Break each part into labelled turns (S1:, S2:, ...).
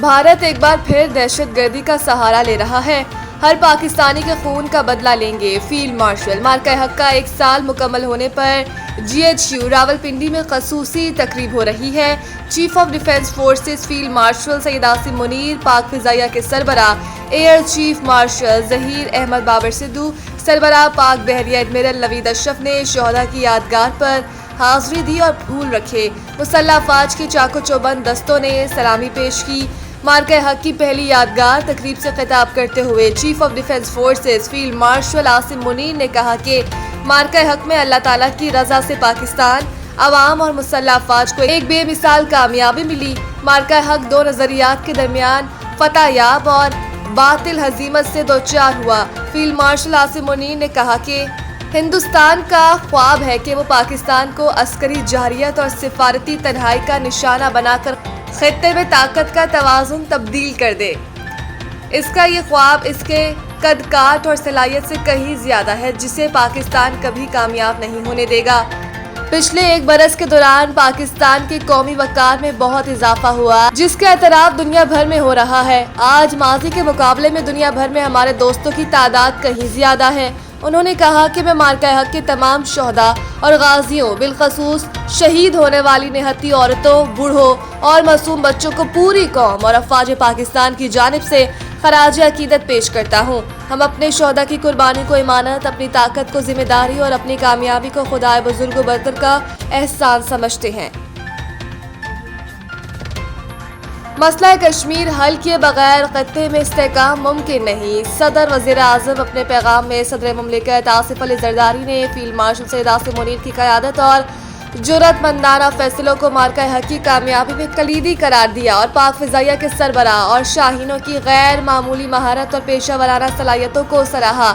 S1: भारत एक बार फिर दहशतगर्दी का सहारा ले रहा है। हर पाकिस्तानी के खून का बदला लेंगे। फील्ड मार्शल मार्का हक का 1 साल मुकम्मल होने पर GHU रावलपिंडी में खसूसी तकरीब हो रही है। Chief of defence forces field marshal Syed Asim Munir, पाक फिजाइया के सरबराह air chief marshal Zaheer Ahmed Babar Sidhu, सरबराह पाक बहरिया एडमिरल नवीद अशरफ ने शोहदा की यादगार पर हाजिरी दी और फूल रखे। मुसल्लह अफवाज की चाको चौबंद दस्तों ने सलामी पेश की। मार्का हक की पहली यादगार तकरीब से खिताब करते हुए chief of defence forces field martial Asim Munir ने कहा कि मार्का हक में अल्लाह ताला की रजा से पाकिस्तान अवाम और मुसल्लह अफवाज को एक बेमिसाल कामयाबी मिली। मार्का हक 2 नजरियात के दरमियान फतह याब और बातिल हजीमत से दोचार हुआ। फील्ड मार्शल आसिम मुनीर ने कहा कि हिंदुस्तान का ख्वाब है कि वो पाकिस्तान को अस्करी जारियत और सिफारती तन्हाई का निशाना बनाकर खित्ते में ताकत का तवाज़ुन तब्दील कर दे। इसका ये ख्वाब इसके कद-काठ और सलाहियत से कहीं ज़्यादा है, जिसे पाकिस्तान कभी कामयाब नहीं होने देगा। पिछले 1 बरस के दौरान पाकिस्तान के कौमी वक़ार में बहुत इजाफा हुआ, जिसका एतराफ़ दुनिया भर में हो रहा है। आज माजी के मुकाबले में दुनिया भर में हमारे दोस्तों की तादाद कहीं ज़्यादा है। उन्होंने कहा कि मैं मार्का हक के तमाम शोहदा और गाजियों, बिलखसूस शहीद होने वाली निहत्ती औरतों, बूढ़ों और मासूम बच्चों को पूरी कौम और अफवाज पाकिस्तान की जानिब से खराज अकीदत पेश करता हूँ। हम अपने शोहदा की कुर्बानी को इमानत, अपनी ताकत को जिम्मेदारी और अपनी कामयाबी को खुदाए बुजुर्ग बरतर का एहसान समझते हैं। मसला कश्मीर हल किए बगैर खत्ते में इस्तेहकाम मुमकिन नहीं। सदर वज़ीर आज़म अपने पैगाम में सदर मुमलिकत आसिफ अली जरदारी ने फील्ड मार्शल सैयद आसिम मुनीर की क़यादत और जुर्रतमंदाना फैसलों को मार्का हक की कामयाबी में कलीदी करार दिया और पाक फिजाइया के सरबराह और शाहीनों की गैर मामूली महारत और पेशा वराना सलाहियतों को सराहा।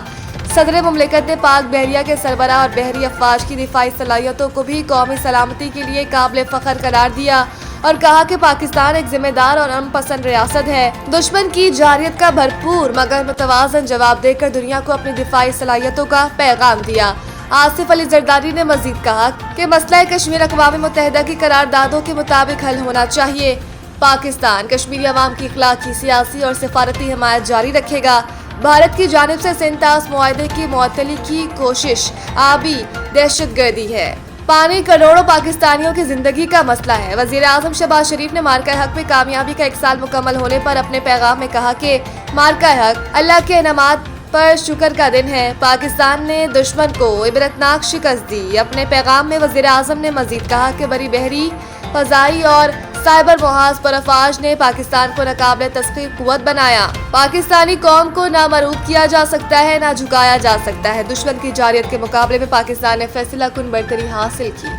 S1: सदर मुमलिकत ने पाक बहरिया के सरबराह और बहरी अफवाज की दिफाई सलाहियतों को भी कौमी सलामती के लिए काबिल फ़ख्र करार दिया और कहा कि पाकिस्तान एक जिम्मेदार और अमन पसंद रियासत है। दुश्मन की जारियत का भरपूर मगर मुतवाज़न जवाब देकर दुनिया को अपनी दिफाई सलाहियतों का पैगाम दिया। आसिफ अली जरदारी ने मजीद कहा कि मसला कश्मीर अक़वाम मुत्तहिदा की करारदादों के मुताबिक हल होना चाहिए। पाकिस्तान कश्मीरी अवाम की इखलाकी, सियासी और सिफारती हिमायत जारी रखेगा। भारत की जानिब से सिंतास मुआहदे की मुअत्तली की कोशिश आबी दहशतगर्दी है। पानी करोड़ों पाकिस्तानियों की जिंदगी का मसला है। वज़ीर आज़म शहबाज शरीफ ने मार्का हक में कामयाबी का 1 साल मुकम्मल होने पर अपने पैगाम में कहा कि मार्का हक अल्लाह के इनामात पर शुक्र का दिन है। पाकिस्तान ने दुश्मन को इबरतनाक शिकस्त दी। अपने पैगाम में वज़ीर आज़म ने मजीद कहा कि बड़ी बहरी, फ़ज़ाई और साइबर मुहाज पर अफवाज ने पाकिस्तान को नाकाबिल तस्खीर कुव्वत बनाया। पाकिस्तानी कौम को ना मरूब किया जा सकता है, ना झुकाया जा सकता है। दुश्मन की जारियत के मुकाबले में पाकिस्तान ने फैसला कुन बढ़तरी हासिल की।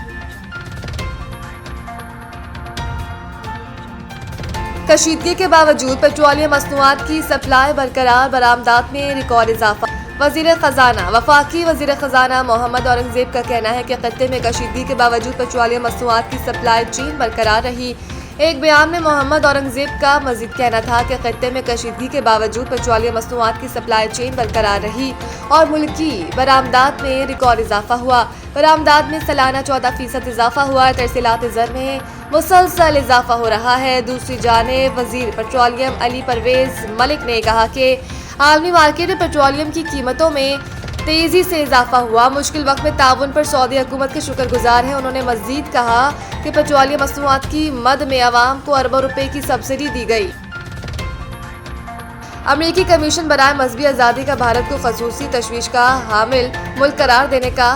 S1: कशीदगी के बावजूद पेट्रोलियम मसनूआत की सप्लाई बरकरार, बरामदात में रिकॉर्ड इजाफा। वज़ीर ख़ज़ाना वफाकी वज़ीर ख़ज़ाना मोहम्मद औरंगज़ेब का कहना है कि खत्ते में कशीदगी के बावजूद पेट्रोलियम मसनूआत की सप्लाई चेन बरकरार रही। एक बयान में मोहम्मद औरंगज़ेब का मज़ीद कहना था कि खत्ते में कशीदगी के बावजूद पेट्रोलियम मसनूआत की सप्लाई चेन बरकरार रही और मुल्की बरामदात में रिकॉर्ड इजाफा हुआ। बरामदात में सालाना 14% इजाफा हुआ। तरसीलात ज़र में मुसलसल इजाफा हो रहा है। दूसरी जानिब वज़ीर पेट्रोलियम अली परवेज़ मलिक ने कहा कि आलमी मार्केट में पेट्रोलियम की कीमतों में तेज़ी से इजाफा हुआ। मुश्किल वक्त में ताउन पर सऊदी हुकूमत के शुक्रगुजार हैं। उन्होंने मज़ीद कहा कि पेट्रोलियम मसनूआत की मद में अवाम को अरबों रुपए की सब्सिडी दी गई। अमरीकी कमीशन बराए मजहबी आज़ादी का भारत को खसूसी तशवीश का हामिल मुल्क करार देने का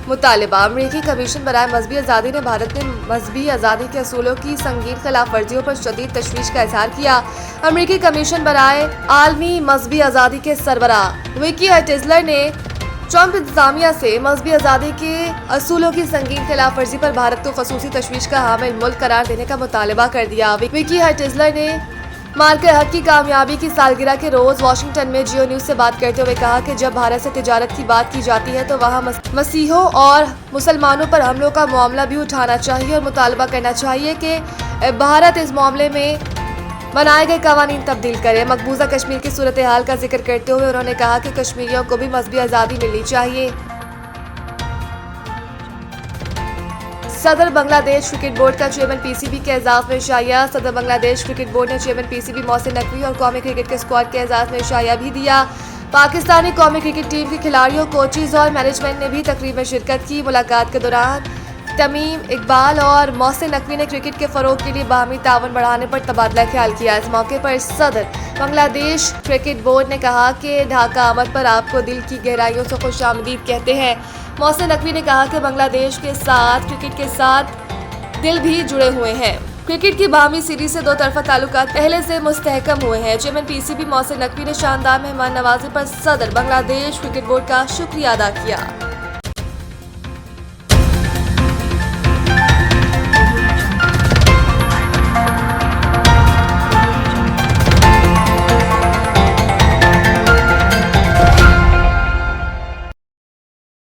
S1: मुतालिबा। अमरीकी कमीशन बराए मजहबी आज़ादी ने भारत में मजहबी आज़ादी के असूलों की संगीन खिलाफ वर्जियों पर शदीद तशवीश का इजहार किया। अमरीकी कमीशन बराए आलमी मजहबी आज़ादी के सरबराह विकी हर्टिज़लर ने ट्रंप इंतजामिया से मजहबी आज़ादी के असूलों की संगीन खिलाफ वर्जी पर भारत को खसूसी तशवीश का हामिल मुल्क करार देने का मुतालिबा कर दिया। विकी हर्टिज़लर ने मार्का हक की कामयाबी की सालगिरह के रोज़ वाशिंगटन में जियो न्यूज़ से बात करते हुए कहा कि जब भारत से तिजारत की बात की जाती है तो वहाँ मसीहों और मुसलमानों पर हमलों का मामला भी उठाना चाहिए और मुतालबा करना चाहिए कि भारत इस मामले में बनाए गए कवानीन तब्दील करे। मकबूजा कश्मीर की सूरत हाल का जिक्र करते हुए उन्होंने कहा कि कश्मीरियों को भी मजहबी आज़ादी मिलनी चाहिए। صدر بنگلہ دیش کرکٹ بورڈ کا چیئرمین پی سی بی کے اعزاز میں شائع۔ صدر بنگلہ دیش کرکٹ بورڈ نے chairman P C B Mohsin Naqvi اور قومی کرکٹ کے اسکواڈ کے اعزاز میں شائع بھی دیا۔ پاکستانی قومی کرکٹ ٹیم کے کھلاڑیوں، کوچز اور مینجمنٹ نے بھی تقریب میں شرکت کی۔ ملاقات کے دوران تمیم اقبال اور محسن نقوی نے کرکٹ کے فروغ کے لیے باہمی تعاون بڑھانے پر تبادلہ خیال کیا۔ اس موقع پر صدر بنگلہ دیش کرکٹ بورڈ نے کہا کہ ڈھاکہ آمد پر آپ کو دل کی گہرائیوں سے خوش آمدید کہتے ہیں۔ محسن نقوی نے کہا کہ بنگلہ دیش کے ساتھ کرکٹ کے ساتھ دل بھی جڑے ہوئے ہیں۔ کرکٹ کی باہمی سیریز سے دو طرفہ تعلقات پہلے سے مستحکم ہوئے ہیں۔ Chairman P C B Mohsin Naqvi نے شاندار مہمان نوازی پر صدر بنگلہ دیش کرکٹ بورڈ کا شکریہ ادا کیا۔